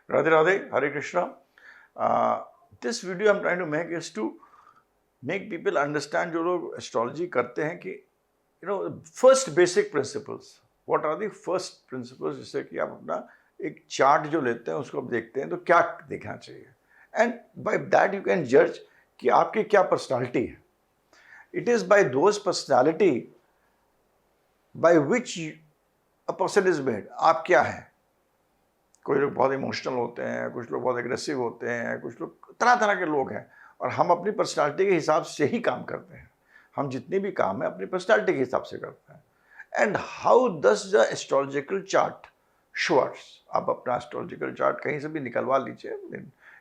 Radhe Radhe, Hare Krishna. This video I'm trying to make is to make people understand जो लोग astrology करते हैं कि first basic principles. What are the first principles जिससे कि आप अपना एक चार्ट जो लेते हैं उसको आप देखते हैं तो क्या देखना चाहिए, and by that you can judge कि आपकी क्या पर्सनालिटी है. It is by those personality by which a person is made. आप क्या हैं? कोई लोग बहुत इमोशनल होते हैं, कुछ लोग बहुत एग्रेसिव होते हैं, कुछ लोग तरह तरह के लोग हैं, और हम अपनी पर्सनालिटी के हिसाब से ही काम करते हैं. हम जितनी भी काम है अपनी पर्सनालिटी के हिसाब से करते हैं. And how does the astrological chart shores. आप अपना एस्ट्रोलॉजिकल चार्ट कहीं से भी निकलवा लीजिए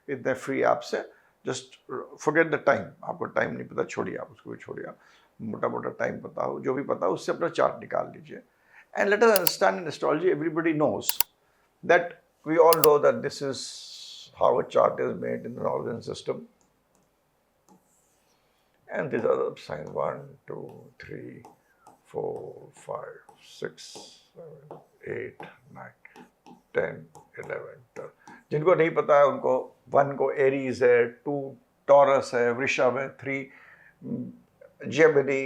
इतने फ्री ऐप से. Just forget the time. आपको टाइम नहीं पता, छोड़िए, आप उसको भी छोड़िए. आप मोटा मोटा टाइम पता हो, जो भी पता हो, उससे अपना चार्ट निकाल लीजिए. And let us understand in astrology everybody knows that we all know that this is how a chart is made in the Northern system. And these are the signs 1, 2, 3, 4, 5, 6, 7, 8, 9, 10, 11, 12. जिनको नहीं पता है उनको 1 को एरीज है, 2 taurus है, वृषभ है, 3 जेमिनी,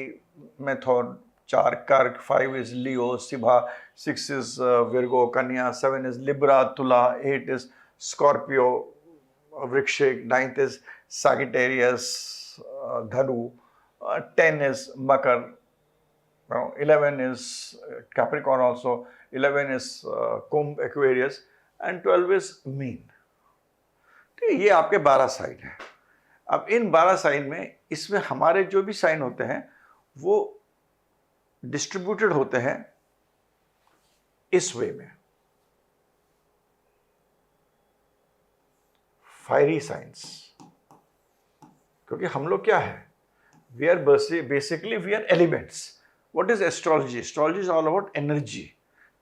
मेथड, 4 कर्क, 5 is Leo, Sibha, 6 is Virgo, Kanya, 7 is Libra, Tula, 8 is Scorpio, Vrikshik, 9th is Sagittarius, Dhanu, 10 is Makar, 11 is Capricorn also, 11 is Kumbh, Aquarius, and 12 is Meen. तो ये आपके 12 sign हैं. अब इन 12 sign में इसमें हमारे जो भी साइन होते हैं वो डिस्ट्रीब्यूटेड होते हैं इस वे में. Fiery science. क्योंकि हम लोग क्या है, we are basically we are elements. What is astrology? Astrology is all about energy,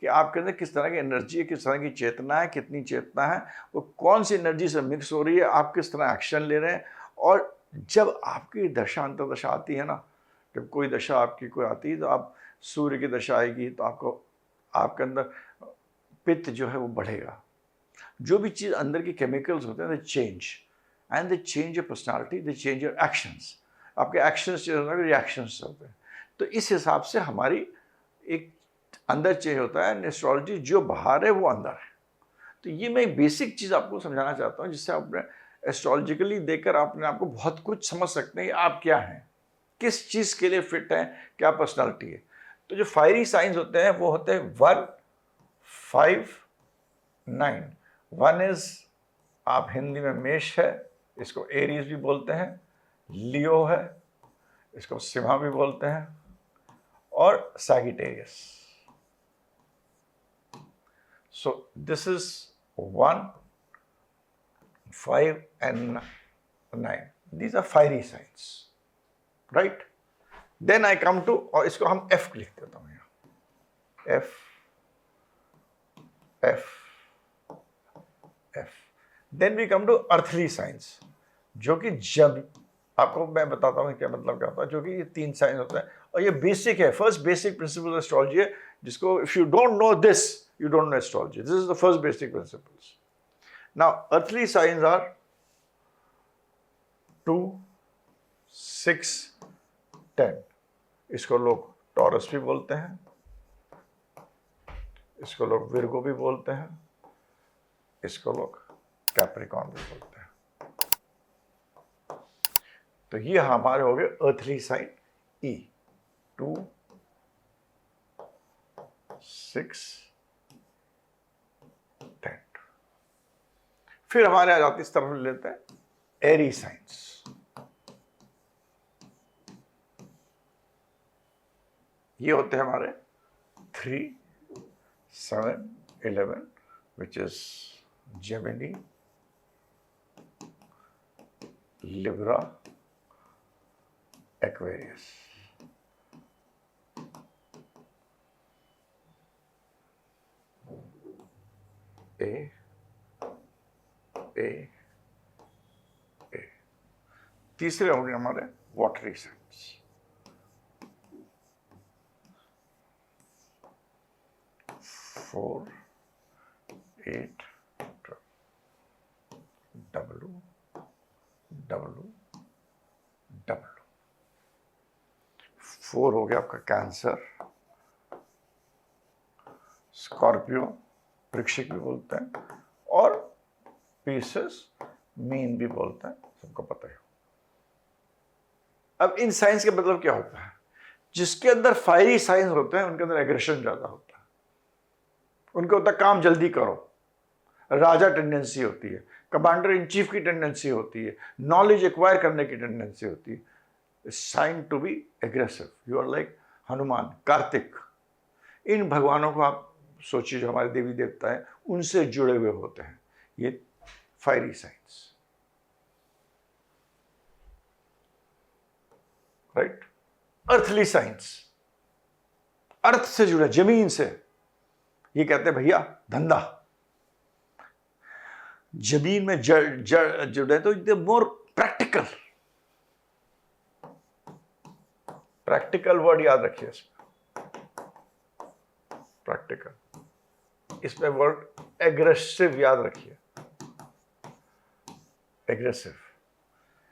कि आपके अंदर किस तरह की एनर्जी है, किस तरह की चेतना है, कितनी चेतना है, वो कौन सी एनर्जी से मिक्स हो रही है, आप किस तरह एक्शन ले रहे हैं. और जब आपकी दशा अंतर्दशा आती है ना, जब कोई दशा आपकी कोई आती है तो आप सूर्य की दशा आएगी तो आपको आपके अंदर पित्त जो है वो बढ़ेगा. जो भी चीज़ अंदर की केमिकल्स होते हैं दे change, and they change your personality, they change your actions. आपके एक्शंस चेंज होते हैं, रिएक्शंस होते हैं. तो इस हिसाब से हमारी एक अंदर चेंज होता है. एस्ट्रोलॉजी जो बाहर है वो अंदर है. तो ये मैं एक बेसिक चीज़ आपको समझाना चाहता हूँ जिससे आप एस्ट्रोलॉजिकली देखकर अपने आपको बहुत कुछ समझ सकते हैं. आप क्या हैं, किस चीज़ के लिए फिट है, क्या पर्सनालिटी है. तो जो फायरी साइंस होते हैं वो होते हैं 1, 5, 9. 1 इज, आप हिंदी में मेष है, इसको एरीज भी बोलते हैं. लियो है, इसको सिंह भी बोलते हैं, और Sagittarius. So this is 1, 5 and 9. These are fiery signs, right? Then I come to, और इसको हम F लिख देता हूँ यहाँ, F, F, F. Then we come to earthly signs, जो कि जब आपको मैं बताता हूँ क्या मतलब क्या होता है. जो कि ये 3 साइंस होते हैं और ये बेसिक है. फर्स्ट बेसिक प्रिंसिपल एस्ट्रोलॉजी है, जिसको if you don't know this you don't know astrology. This is the first basic principles. Now earthly signs are 2, 6, 10. इसको लोग टॉरस भी बोलते हैं, इसको लोग विर्गो भी बोलते हैं, इसको लोग कैप्रिकॉर्न भी बोलते हैं. तो ये हमारे हो गए अर्थली साइन ई. 2, 6, 10. फिर हमारे आ जाती इस तरफ लेते हैं एरी साइंस. ये होते हैं हमारे 3, 7, 11, which is Gemini, Libra, Aquarius. A. तीसरे होंगे हमारे वाटरी साइंस. 4, 8, 12. W W. 4 हो गया आपका कैंसर, स्कॉर्पियो, वृश्चिक भी बोलते हैं, और पीसेस मीन भी बोलते हैं, सबको पता है। अब इन साइंस का मतलब क्या होता है? जिसके अंदर फायरी साइंस होते हैं उनके अंदर एग्रेशन ज्यादा होता है, उनको होता है काम जल्दी करो, राजा टेंडेंसी होती है, कमांडर इन चीफ की टेंडेंसी होती है, नॉलेज एक्वायर करने की टेंडेंसी होती है। Sign to be aggressive. You are like Hanuman, Kartik, इन भगवानों को आप सोचिए जो हमारे देवी देवता हैं उनसे जुड़े हुए होते हैं ये fiery science, right. Earthly science, earth से जुड़े, जमीन से, ये कहते हैं भैया धंधा, जमीन में जड़ जुड़े तो दे मोर प्रैक्टिकल। प्रैक्टिकल वर्ड याद रखिए इसमें, प्रैक्टिकल। इसमें वर्ड एग्रेसिव याद रखिए, एग्रेसिव।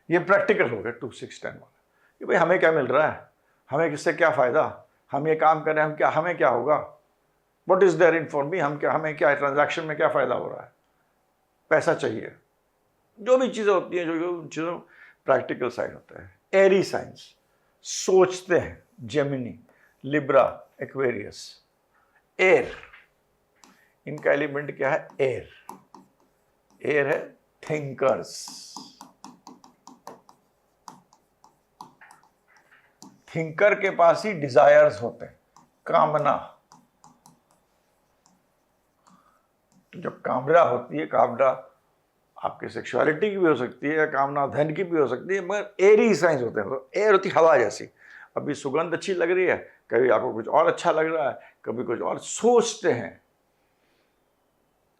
ये प्रैक्टिकल हो गया 2 6 10 वाला कि भाई हमें क्या मिल रहा है, हमें किससे क्या फायदा, हम ये काम करें, हम क्या, हमें क्या होगा, what is there in for me, हम क्या, हमें क्या ट्रांजैक्शन में क्या फायदा हो रहा है, पैसा चाहिए, जो भी चीजें होती हैं, जो चीजों प्रैक्टिकल साइड होता है। एरी साइंस, सोचते हैं, जेमिनी, लिब्रा, एक्वेरियस। एयर, इनका एलिमेंट क्या है? एयर। एयर है थिंकर्स। थिंकर के पास ही डिजायर्स होते हैं, कामना। तो जब कामना होती है, कामना आपकी सेक्सुअलिटी की भी हो सकती है, कामना धन की भी हो सकती है, मगर एरी साइंस होते हैं। तो एयर होती हवा जैसी, अभी सुगंध अच्छी लग रही है, कभी आपको कुछ और अच्छा लग रहा है, कभी कुछ और। सोचते हैं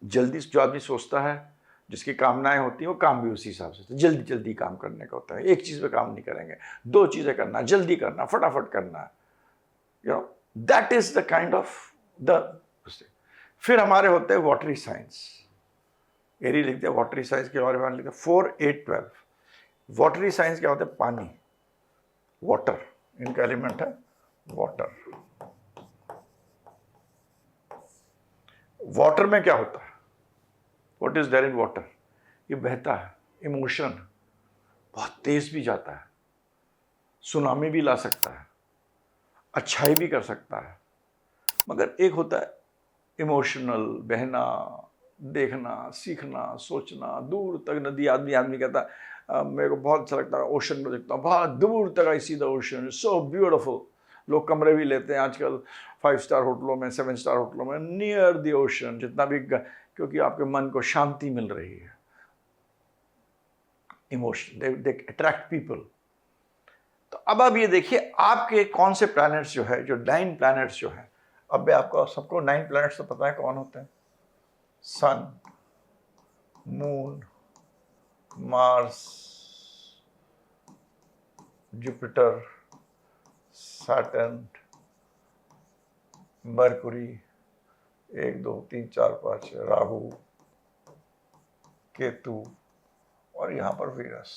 जल्दी, जो आदमी सोचता है, जिसकी कामनाएं होती हैं, वो काम भी उसी हिसाब से जल्दी जल्दी काम करने का होता है। एक चीज पे काम नहीं करेंगे, 2 चीजें करना, जल्दी करना, फटाफट करना, you know, that is the kind of the. फिर हमारे होते हैं वाटरी साइंस। एरी लिखते हैं वाटरी साइंस के बारे में, लिखते हैं 4 8 12। वाटरी साइंस क्या होता है? पानी, वाटर, इनका एलिमेंट है वाटर। वाटर में क्या होता है? What is there in water? ये बहता है, इमोशन, बहुत तेज भी जाता है, सुनामी भी ला सकता है, अच्छाई भी कर सकता है, मगर एक होता है इमोशनल, बहना, देखना, सीखना, सोचना, दूर तक नदी। आदमी कहता मेरे को बहुत अच्छा लगता है ओशन में देखता हूँ, बहुत दूर तक I see the ocean, so beautiful. लोग कमरे भी लेते हैं आजकल 5 स्टार होटलों में, 7 स्टार होटलों में, नियर द ओशन, जितना भी, क्योंकि आपके मन को शांति मिल रही है। Emotion, they attract people. तो अब आप ये देखिए आपके कौन से प्लैनेट्स जो है, जो 9 प्लैनेट्स जो है, अब आपको सबको 9 प्लैनेट्स तो पता है कौन होते हैं? Sun, moon, Mars, Jupiter, Saturn, Mercury, 1 2 3 4 5 Rahu, Ketu, और यहां पर वीनस।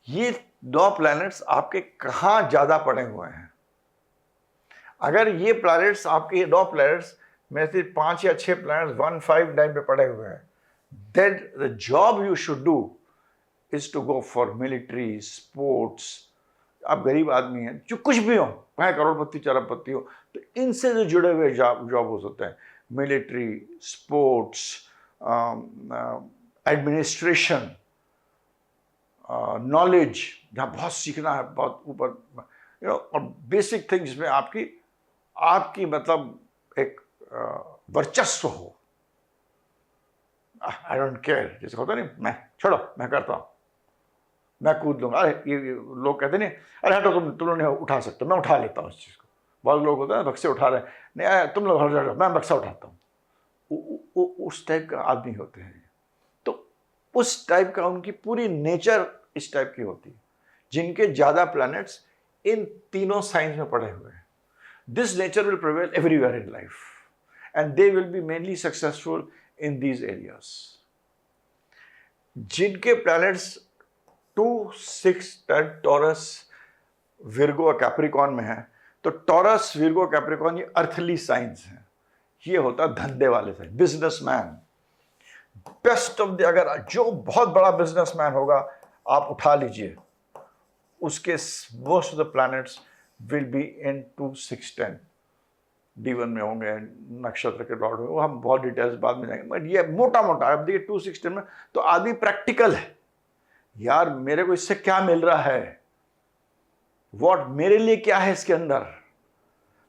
ये 2 प्लैनेट्स आपके कहां ज्यादा पड़े हुए हैं? अगर ये प्लैनेट्स, आपके 2 प्लैनेट्स में से 5 या 6 प्लैनेट्स 1 5 9 पे पड़े हुए हैं, then the job you should do is to go for military, sports। आप गरीब आदमी हैं, जो कुछ भी हो, चाहे करोड़पति अरबपति हो, तो इनसे जो जुड़े हुए जॉब हो सकते हैं, मिलिट्री, स्पोर्ट्स, एडमिनिस्ट्रेशन, नॉलेज, जहाँ बहुत सीखना है, बहुत ऊपर, यू नो, और बेसिक थिंग जिसमें आपकी मतलब एक वर्चस्व हो। आई डोंट केयर, जैसे होता नहीं, मैं छोड़ो, मैं करता हूँ, मैं कूद लूंगा। अरे ये लोग कहते नहीं, अरे हटो, तुम लोग नहीं उठा सकते, मैं उठा लेता हूँ इस चीज़ को। बहुत लोग होते हैं बक्से उठा रहे हैं, नहीं तुम लोग हट जाओ, मैं बक्सा उठाता हूँ। उस टाइप का आदमी होते हैं। तो उस टाइप का उनकी पूरी नेचर इस टाइप की होती है, जिनके ज़्यादा प्लैनेट्स इन तीनों साइंस में पड़े हुए हैं। This nature will prevail everywhere in life. and they will be mainly successful in these areas. जिनके planets 2, 6, 10 टॉरस, विर्गो और कैप्रिकॉन में है, तो टॉरस, विर्गो, कैप्रिकॉन ये अर्थली साइंस हैं। ये होता है धंधे वाले science, businessman, best of the, अगर जो बहुत बड़ा बिजनेसमैन होगा आप उठा लीजिए, उसके most of the planets will be in 2, 6, 10 D1 में होंगे, नक्षत्र के लॉर्ड होंगे, वो हम बहुत डिटेल्स बाद में जाएंगे, बट ये मोटा मोटा अब देखिए 2, 6, 10 में तो आदमी प्रैक्टिकल है। यार मेरे को इससे क्या मिल रहा है, वॉट मेरे लिए क्या है इसके अंदर,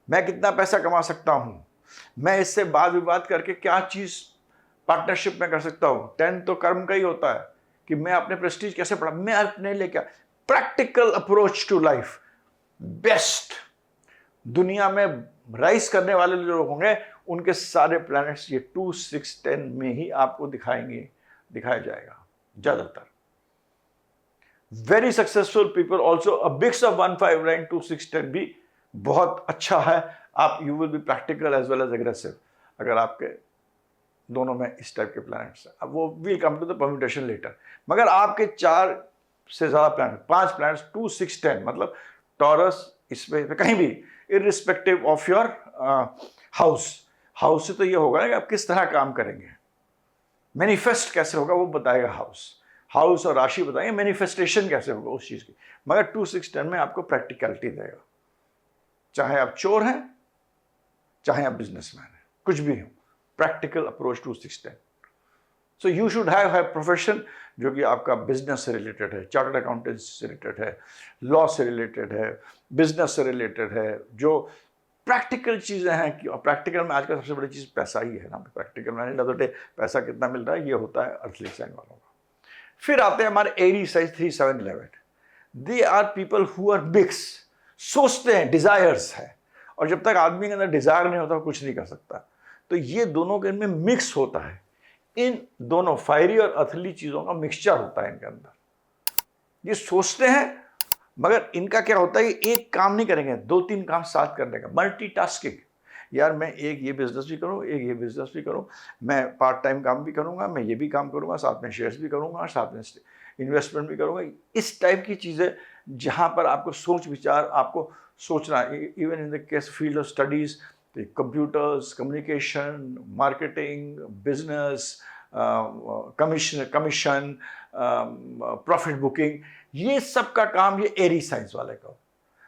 मैं कितना पैसा कमा सकता हूं, मैं इससे वाद विवाद करके क्या चीज पार्टनरशिप में कर सकता हूं। 10 तो कर्म का ही होता है कि मैं अपने प्रेस्टीज कैसे बढ़ा, मैं अपने लिए क्या, practical approach to life. Best दुनिया में राइज करने वाले जो लोग होंगे उनके सारे प्लैनेट्स ये 2, 6, 10 में ही आपको दिखाया जाएगा ज्यादातर। Very successful people also, a mix of 1, 5, 9, 2, 6, 10 भी बहुत अच्छा है। आप you will be practical as well as aggressive अगर आपके दोनों में इस टाइप के प्लैनेट्स हैं। अब वो will come to the permutation later. मगर आपके 4 से ज्यादा प्लैनेट, 5 प्लैनेट्स 2, 6, 10 मतलब टॉरस, इसमें कहीं भी, इररिस्पेक्टिव ऑफ योर हाउस से तो ये होगा ना कि आप किस तरह काम करेंगे, मैनिफेस्ट कैसे होगा वो बताएगा हाउस और राशि बताएंगे, मैनिफेस्टेशन कैसे होगा उस चीज की। मगर 2, 6, 10 में आपको प्रैक्टिकलिटी देगा, चाहे आप चोर हैं चाहे आप बिजनेसमैन हैं, कुछ भी हो, practical approach 2, 6, 10। So you should have profession जो कि आपका बिजनेस से रिलेटेड है, चार्टर्ड अकाउंटेंसी से रिलेटेड है, लॉ से रिलेटेड है, बिजनेस से रिलेटेड है, जो प्रैक्टिकल चीज़ें हैं। कि प्रैक्टिकल में आजकल सबसे बड़ी चीज़ पैसा ही है ना। प्रैक्टिकल में एंड ऑफ द डे पैसा कितना मिल रहा है, ये होता है अर्थली साइन वालों का। फिर आते हैं हमारे एरी साइज 3, 7, 11। They are people who are mix, सोचते हैं, डिजायर्स है, और जब तक आदमी के अंदर डिजायर नहीं होता कुछ नहीं कर सकता। तो ये दोनों के इनमें मिक्स होता है, इन दोनों फायरी और अथली चीजों का मिक्सचर होता है इनके अंदर। ये सोचते हैं मगर इनका क्या होता है कि एक काम नहीं करेंगे, 2-3 काम साथ करने का, मल्टीटास्किंग। यार मैं एक ये बिजनेस भी करूँ, एक ये बिजनेस भी करूँ, मैं पार्ट टाइम काम भी करूँगा, मैं ये भी काम करूँगा, साथ में शेयर्स भी करूँगा, साथ में इन्वेस्टमेंट भी करूँगा। इस टाइप की चीज़ें जहाँ पर आपको सोच विचार, आपको सोचना, even in the case field of studies, computers, communication, marketing, business, commission, profit booking, ये सब का काम ये एरी साइंस वाले का।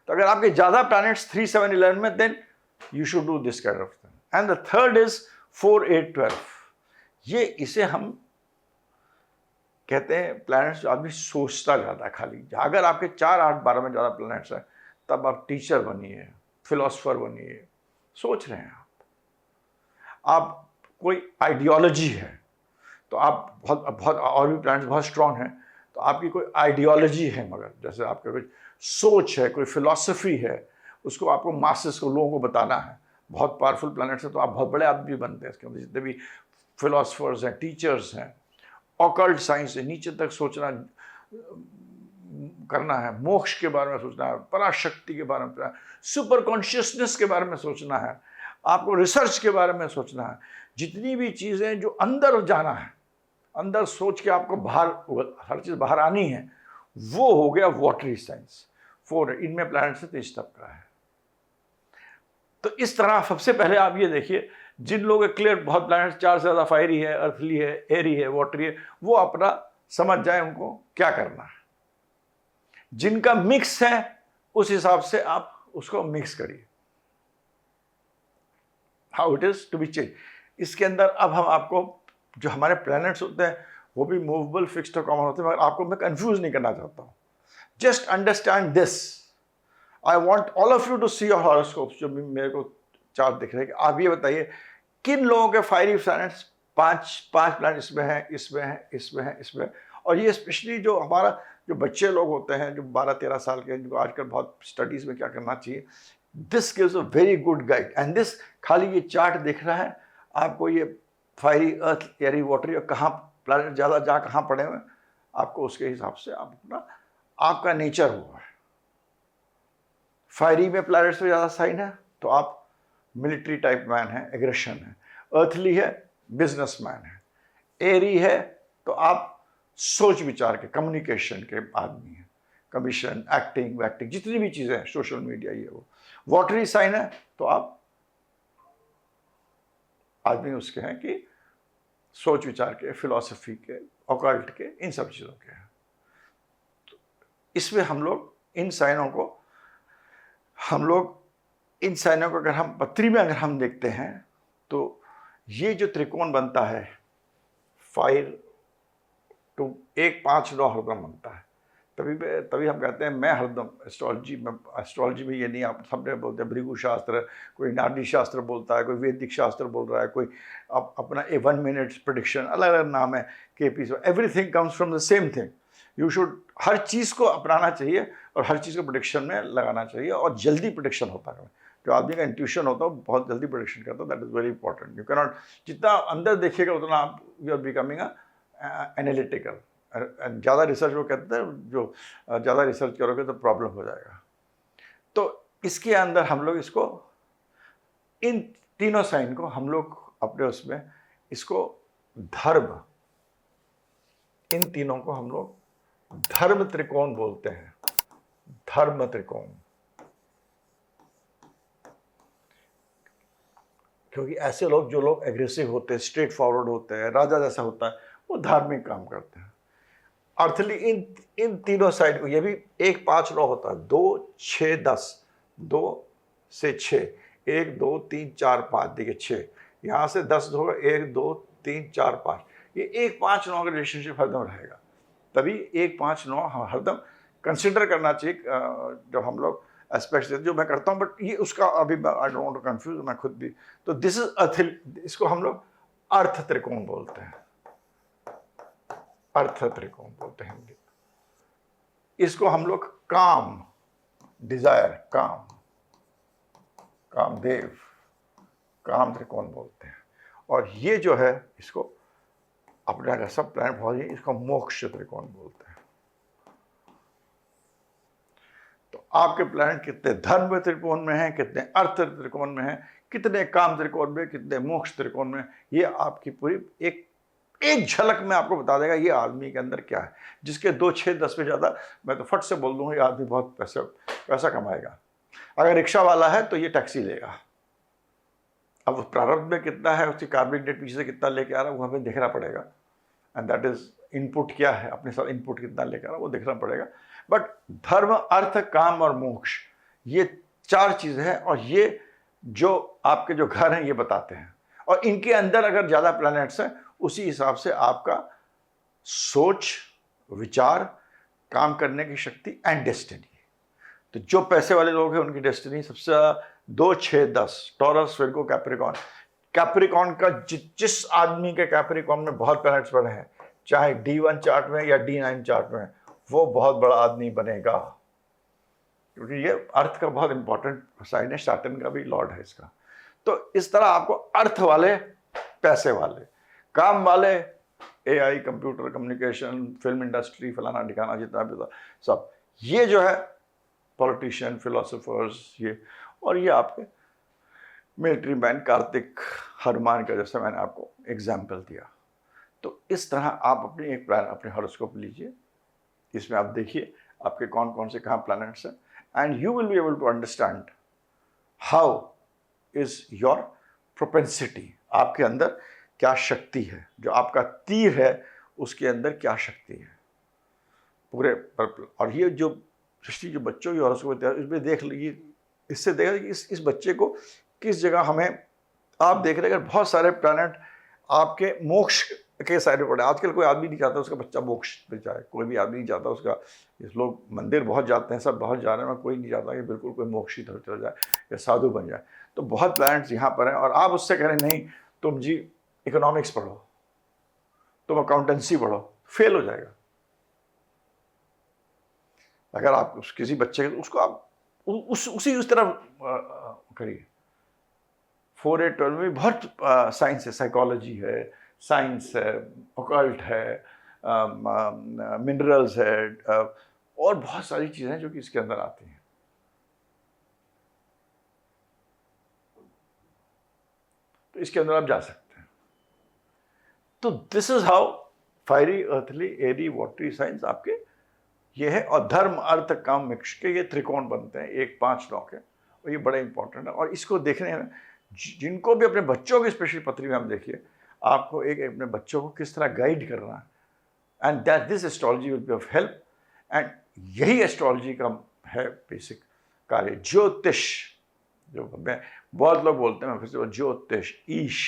तो अगर आपके ज़्यादा प्लैनेट्स 3, 7, 11 में, then you should do this kind of thing. And the third is 4, 8, 12. ये इसे हम कहते हैं प्लैनेट्स जो आदमी सोचता ज़्यादा है खाली। अगर आपके 4, 8, 12 में ज़्यादा प्लैनेट्स हैं तब आप टीचर बनिए, फिलोसफर बनिए, सोच रहे हैं आप कोई आइडियोलॉजी है तो आप बहुत और भी प्लैनेट्स बहुत स्ट्रांग हैं तो आपकी कोई आइडियोलॉजी है, मगर जैसे आपका कोई सोच है, कोई फिलॉसफी है, उसको आपको मासेस को, लोगों को बताना है। बहुत पावरफुल प्लैनेट्स है तो आप बहुत बड़े आदमी बनते हैं। इसके अंदर जितने भी फिलोसफर्स हैं, टीचर्स हैं, ऑकल्ट साइंस है, नीचे तक सोचना करना है, मोक्ष के बारे में सोचना है, पराशक्ति के बारे में, सुपर कॉन्शियसनेस के बारे में सोचना है, आपको रिसर्च के बारे में सोचना है। जितनी भी चीज़ें जो अंदर जाना है, अंदर सोच के आपको बाहर हर चीज़ बाहर आनी है, वो हो गया वाटरी साइंस। 4 इनमें प्लैनेट्स से 23 तक का है। तो इस तरह सबसे पहले आप ये देखिए, जिन लोगों के क्लियर बहुत प्लैनेट्स 4 से ज़्यादा फायरी है, अर्थली है, एरी है, वाटरी है, वो अपना समझ जाए उनको क्या करना है। जिनका मिक्स है उस हिसाब से आप उसको मिक्स करिए, how it is to be change. इसके अंदर अब हम आपको जो हमारे प्लैनेट्स होते हैं वो भी मूवेबल, फिक्स्ड और कॉमन होते हैं, मगर आपको मैं कंफ्यूज नहीं करना चाहता हूँ। Just understand this. I want all of you to see your horoscopes. जो भी मेरे को चार्ट दिख रहे हैं, आप ये बताइए किन लोगों के 5 प्लैनेट्स, 5 प्लैनेट इसमें हैं, इसमें हैं, इसमें हैं, इसमें। और ये स्पेशली जो हमारा जो बच्चे लोग होते हैं जो 12-13 साल के हैं, जिनको आजकल बहुत स्टडीज़ में क्या करना चाहिए, this gives a very good guide. And this खाली ये चार्ट दिख रहा है आपको, ये फायरी, अर्थ, एरी, वाटरी और कहाँ प्लैनेट ज़्यादा जहाँ कहाँ पड़े हुए हैं, आपको उसके हिसाब से आप अपना आपका नेचर हुआ है। फायरी में प्लैनेट्स में ज़्यादा साइन है तो आप मिलिट्री टाइप मैन है, एग्रेशन है। अर्थली है, बिजनेसमैन है। एरी है तो आप सोच विचार के, कम्युनिकेशन के आदमी हैं, कमीशन, एक्टिंग वैक्टिंग, जितनी भी चीज़ें हैं, सोशल मीडिया, ये वो। वाटरी साइन है तो आप आदमी उसके हैं कि सोच विचार के, फिलॉसफी के, ऑकल्ट के, इन सब चीज़ों के हैं। तो इसमें हम लोग इन साइनों को अगर हम पत्री में अगर हम देखते हैं तो ये जो त्रिकोण बनता है 5 to 1 5 9 हरदम बनता है। तभी हम कहते हैं मैं हरदम एस्ट्रोलॉजी में ये नहीं, आप सबने बोलते हैं भृगु शास्त्र, कोई नाडी शास्त्र बोलता है, कोई वैदिक शास्त्र बोल रहा है, कोई अपना 1 मिनट प्रेडिक्शन, अलग अलग नाम है केपी। Everything comes from the same thing. You should हर चीज़ को अपनाना चाहिए और हर चीज़ को प्रोडिक्शन में लगाना चाहिए, और जल्दी प्रोडिक्शन होता है। जो आदमी का इंट्यूशन होता है वो बहुत जल्दी प्रोडिक्शन करता है। That is very important. You can not, जितना अंदर देखिएगा उतना आप यू आर बिकमिंग एनालिटिकल। ज़्यादा रिसर्च, वो कहते हैं जो ज़्यादा रिसर्च करोगे तो प्रॉब्लम हो जाएगा। तो इसके अंदर हम लोग इसको, इन तीनों साइन को हम लोग अपने उसमें इसको धर्म, इन तीनों को हम लोग धर्म त्रिकोण बोलते हैं। धर्म त्रिकोण, क्योंकि ऐसे लोग, जो लोग एग्रेसिव होते हैं, स्ट्रेट फॉरवर्ड होते हैं, राजा जैसा होता है, वो धार्मिक काम करते हैं। अर्थली इन तीनों साइड को, ये भी 1 5 9 होता है, 2 6 10, 2 से 6, 1 2 3 4 5, देखिए 6, यहाँ से 10 होगा, 1 2 3 4 5, ये 1 5 9 का रिलेशनशिप हरदम रहेगा। तभी 1 5 9 हरदम कंसिडर करना चाहिए जब हम लोग एस्पेक्ट्स देते, जो मैं करता हूँ, बट ये उसका अभी I don't want to confuse, मैं खुद भी। तो दिस इज अर्थ, इसको हम लोग अर्थ त्रिकोण बोलते हैं। अर्थ त्रिकोण बोलते हैं हिंदी। इसको हम लोग काम, डिजायर, कामदेव, काम त्रिकोण बोलते हैं। और ये जो है, इसको अपने अगर सब प्लैनेट बहुत ही, इसको मोक्ष त्रिकोण बोलते हैं। तो आपके प्लैनेट कितने धर्म त्रिकोण में हैं, कितने अर्थ त्रिकोण में हैं, कितने काम त्रिकोण में, कितने मोक्ष त्रिकोण में, ये आपकी पूरी एक झलक में आपको बता देगा ये आदमी के अंदर क्या है। जिसके 2 6 10 में ज़्यादा, मैं तो फट से बोल दूंगा ये आदमी बहुत पैसा कमाएगा। अगर रिक्शा वाला है तो ये टैक्सी लेगा। अब उस प्रारब्ध में कितना है, उसकी कार्मिक डेट पीछे से कितना लेके आ रहा है, वो हमें देखना पड़ेगा। एंड दैट इज इनपुट क्या है, अपने साथ इनपुट कितना लेकर आ रहा है, वो देखना पड़ेगा। बट धर्म, अर्थ, काम और मोक्ष, ये 4 चीज़ें हैं, और ये जो आपके जो घर हैं ये बताते हैं। और इनके अंदर अगर ज़्यादा प्लैनेट्स हैं, उसी हिसाब से आपका सोच, विचार, काम करने की शक्ति एंड डेस्टिनी। तो जो पैसे वाले लोग हैं उनकी डेस्टिनी सबसे 2 6 10, टॉरस, विर्गो, कैप्रिकॉर्न का जिस आदमी के कैप्रिकॉर्न में बहुत प्लैनेट्स बने हैं, चाहे D1 चार्ट में या D9 चार्ट में, वो बहुत बड़ा आदमी बनेगा। क्योंकि ये अर्थ का बहुत इंपॉर्टेंट साइन है, सैटर्न का भी लॉर्ड है इसका। तो इस तरह आपको अर्थ वाले, पैसे वाले, काम वाले, AI, computer, communication, film industry, फलाना ठिकाना, जितना भी था सब, ये जो है पॉलिटिशियन, फिलोसोफर्स, ये, और ये आपके मिलिट्री मैन, कार्तिक, हनुमान का, जैसे मैंने आपको एग्जाम्पल दिया। तो इस तरह आप अपनी एक प्लान, अपने हॉरोस्कोप लीजिए, इसमें आप देखिए आपके कौन कौन से कहाँ प्लैनेट्स हैं, and you will be able to understand how is your propensity, आपके अंदर क्या शक्ति है, जो आपका तीर है उसके अंदर क्या शक्ति है पूरे। और ये जो सृष्टि, जो बच्चों की हॉरोस्कोप है, इसमें देख लीजिए, इससे देखा कि इस बच्चे को किस जगह हमें, आप देख रहे हैं बहुत सारे प्लैनेट आपके मोक्ष के साइड में पड़े। आजकल कोई आदमी नहीं चाहता उसका बच्चा मोक्ष पे जाए, कोई भी आदमी नहीं चाहता उसका, इस लोग मंदिर बहुत जाते हैं, सब बहुत जा रहे हैं, कोई नहीं चाहता कि बिल्कुल कोई मोक्ष की तरफ चला जाए या साधु बन जाए। तो बहुत प्लैनेट्स यहाँ पर हैं, और आप उससे कह रहे नहीं तुम जी इकोनॉमिक्स पढ़ो, तुम अकाउंटेंसी पढ़ो, फेल हो जाएगा। अगर आप किसी बच्चे के, उसको आप उस तरफ करिए। 4 8 12 में बहुत साइंस है, साइकोलॉजी है, साइंस है, ऑकल्ट है, मिनरल्स है, और बहुत सारी चीज़ें जो कि इसके अंदर आती हैं। तो इसके अंदर आप जा सकते हैं। तो this is how fiery, earthly, airy, watery science आपके ये है। और धर्म, अर्थ, काम, मोक्ष के ये त्रिकोण बनते हैं, एक 5 लॉ के, और ये बड़े इंपॉर्टेंट है। और इसको देखने में जिनको भी अपने बच्चों की स्पेशल पत्री में हम देखिए, आपको एक अपने बच्चों को किस तरह गाइड करना है, and that this astrology will be of help. And यही एस्ट्रोलॉजी का है बेसिक कार्य। ज्योतिष, जो मैं बहुत लोग बोलते हैं, फिर से ज्योतिष, ईश,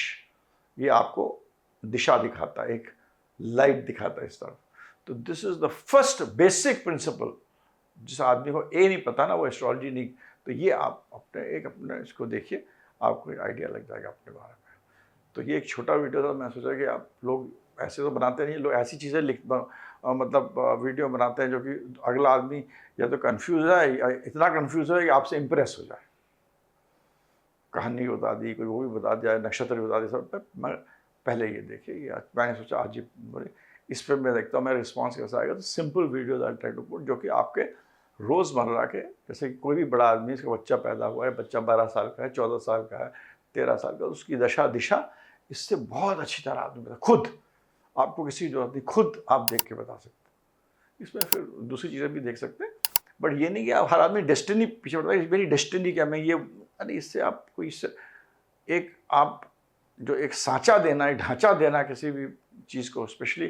ये आपको दिशा दिखाता है, एक लाइट दिखाता है इस तरफ। तो this is the first basic principle. जिस आदमी को ए नहीं पता ना, वो एस्ट्रोलॉजी नहीं, तो ये आप अपने इसको देखिए, आपको एक आइडिया लग जाएगा अपने बारे में। तो ये एक छोटा वीडियो था, मैं सोचा कि आप लोग ऐसे तो बनाते नहीं, लोग ऐसी चीज़ें मतलब वीडियो बनाते हैं जो कि अगला आदमी या तो कंफ्यूज है, या इतना कंफ्यूज है कि आपसे इम्प्रेस हो जाए। कहानी बता दी, कोई वो भी बता दिया, नक्षत्र बता दिया, सब मैं पहले ये देखिए। ये मैंने सोचा आज ही बोले इस पर मैं देखता हूँ मेरा रिस्पॉन्स कैसा आएगा। तो simple videos I try to put, जो कि आपके रोज़मर्रा के, जैसे कि कोई भी बड़ा आदमी, इसका बच्चा पैदा हुआ है, बच्चा 12 साल का है, 14 साल का है, 13 साल का, उसकी दशा दिशा इससे बहुत अच्छी तरह आदमी बता, खुद आपको किसी की जरूरत नहीं, खुद आप देख के बता सकते हैं। इसमें फिर दूसरी चीज़ें भी देख सकते हैं, बट ये नहीं कि आप हर आदमी डेस्टिनी पीछे पड़ता है, मेरी डेस्टिनी क्या, मैं ये, अरे इससे आपको इससे एक आप जो एक सांचा देना है, ढांचा देना किसी भी चीज़ को, स्पेशली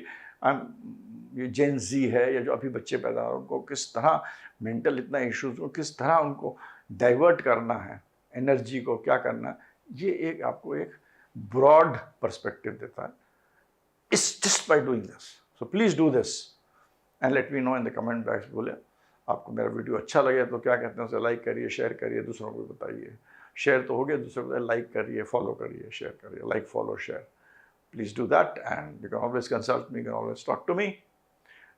ये जेन जी है या जो अभी बच्चे पैदा हो, उनको किस तरह मेंटल इतना इश्यूज को किस तरह उनको डाइवर्ट करना है, एनर्जी को क्या करना है, ये एक आपको एक ब्रॉड पर्सपेक्टिव देता है। It's just by doing this. So please do this and let me know in the comment box. बोले आपको मेरा वीडियो अच्छा लगे तो क्या कहते हैं, उसे लाइक करिए, शेयर करिए, दूसरों को बताइए। शेयर तो हो गया, दूसरों को लाइक करिए, फॉलो करिए, शेयर करिए, like, follow, share. Please do that, and you can always consult me, you can always talk to me.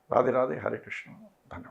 Radhe Radhe, Hare Krishna. धन्यवाद।